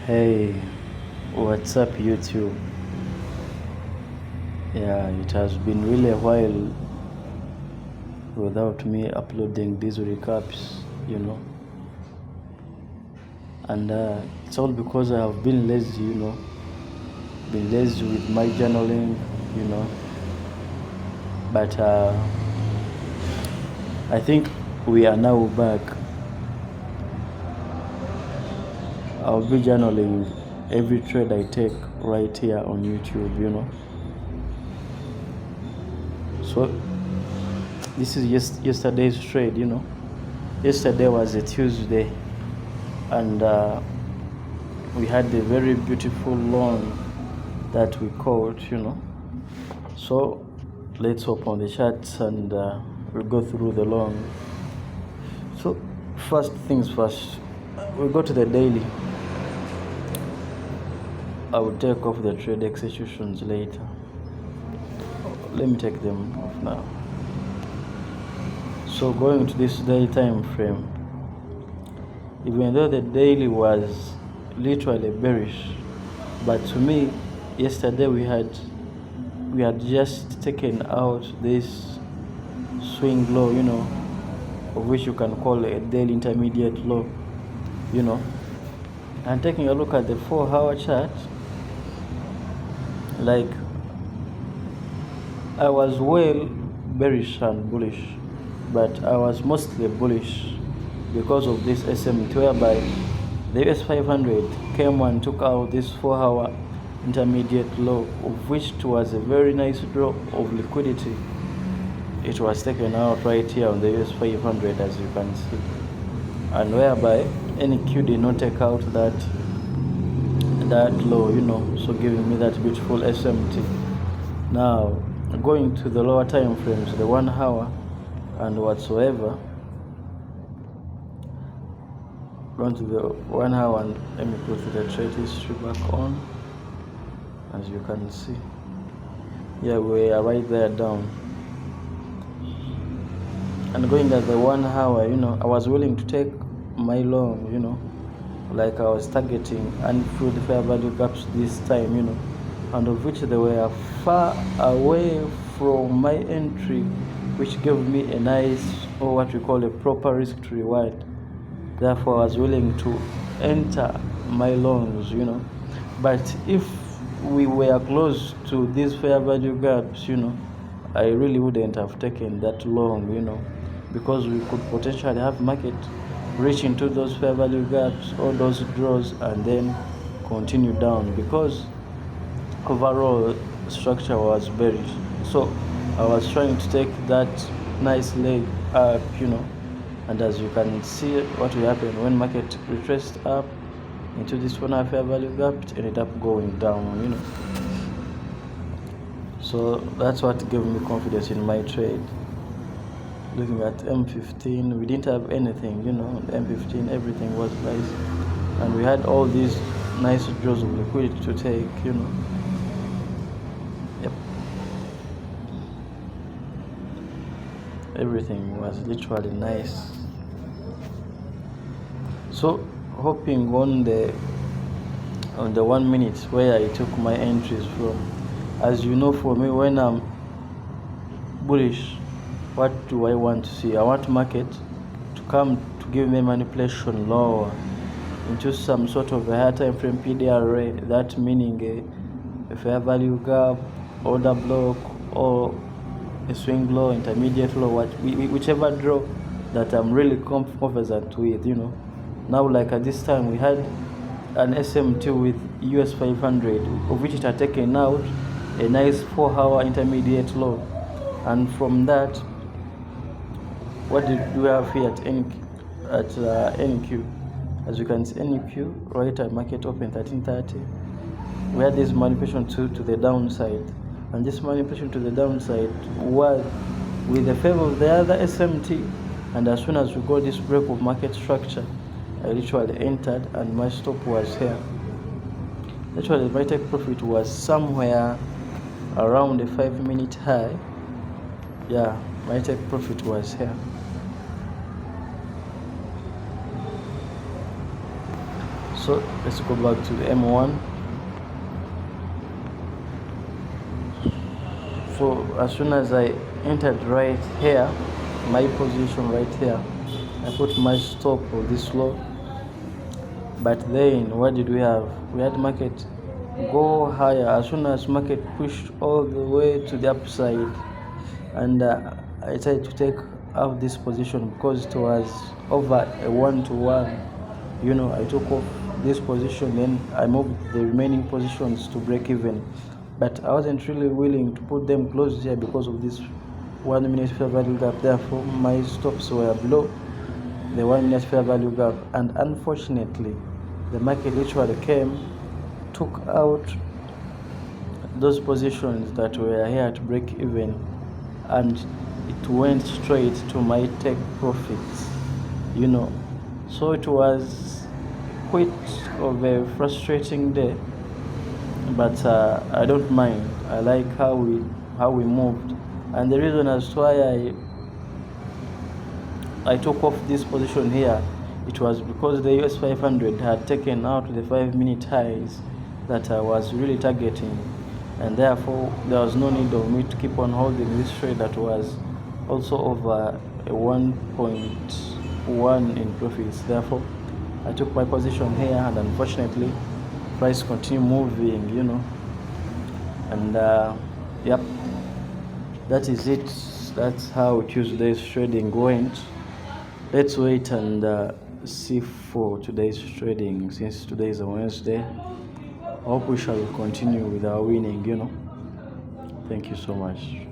Hey, what's up, YouTube? Yeah, it has been really a while without me uploading these recaps, and it's all because I have been lazy, been lazy with my journaling, you know. But I think we are now back. I'll be journaling every trade I take right here on YouTube. So this is yesterday's trade. Yesterday was a Tuesday, and we had a very beautiful loan that we caught. So let's open the charts and we'll go through the loan. So first things first, we'll go to the daily. I will take off the trade executions later. Let me take them off now. So going to this day time frame, even though the daily was literally bearish, but to me yesterday we had just taken out this swing low, of which you can call a daily intermediate low, and taking a look at the 4-hour chart, like I was well bearish and bullish, but I was mostly bullish because of this SMT, whereby the US 500 came and took out this 4-hour intermediate low, of which it was a very nice drop of liquidity. It was taken out right here on the US 500, as you can see, and whereby NQ did not take out that low, so giving me that beautiful SMT. Now going to the lower time frames, the 1 hour and whatsoever. Going to the 1 hour, and let me put the trade history back on. As you can see, yeah, we are right there down. And going at the 1 hour, I was willing to take my long, like I was targeting unfilled fair value gaps this time, and of which they were far away from my entry, which gave me a nice, or what we call a proper risk to reward. Therefore I was willing to enter my longs, but if we were close to these fair value gaps, I really wouldn't have taken that long, because we could potentially have market reach into those fair value gaps or those draws and then continue down, because overall structure was bearish. So I was trying to take that nice leg up, and as you can see, what will happen when market retraced up into this 1 hour fair value gap, it ended up going down, So that's what gave me confidence in my trade. Looking at M15, we didn't have anything, M15 everything was nice, and we had all these nice draws of liquidity to take, Yep, everything was literally nice. So hopping on the 1 minute where I took my entries from, as you know, for me, when I'm bullish, what do I want to see? I want market to come to give me manipulation lower into some sort of a higher time frame PDRA, that meaning a fair value gap, order block, or a swing low, intermediate low, whichever draw that I'm really confident with, Now, like at this time, we had an SMT with US 500, of which it had taken out a nice 4-hour intermediate low, and from that, what did we have here at NQ? As you can see, NQ right at market open 1330, we had this manipulation to the downside, and this manipulation to the downside was with the favor of the other SMT. And as soon as we got this break of market structure, I literally entered, and my stop was here. Literally my take profit was somewhere around the 5-minute high. Yeah, my take profit was here. So let's go back to the M1. So as soon as I entered right here, my position right here, I put my stop of this low. But then what did we have? We had market go higher as soon as market pushed all the way to the upside, and I tried to take out this position because it was over a 1-to-1. I took off this position, then I moved the remaining positions to break even, but I wasn't really willing to put them close here because of this 1 minute fair value gap. Therefore my stops were below the 1 minute fair value gap, and unfortunately the market literally came, took out those positions that were here to break even, and it went straight to my take profits. So it was quite of a frustrating day, but I don't mind. I like how we moved, and the reason as to why I took off this position here, it was because the US 500 had taken out the 5-minute highs that I was really targeting, and therefore there was no need of me to keep on holding this trade that was also over a 1.1 in profits. Therefore I took my position here, and unfortunately price continued moving, and yep, that is it. That's how Tuesday's trading went. Let's wait and see for today's trading, since today is a Wednesday. I hope we shall continue with our winning. Thank you so much.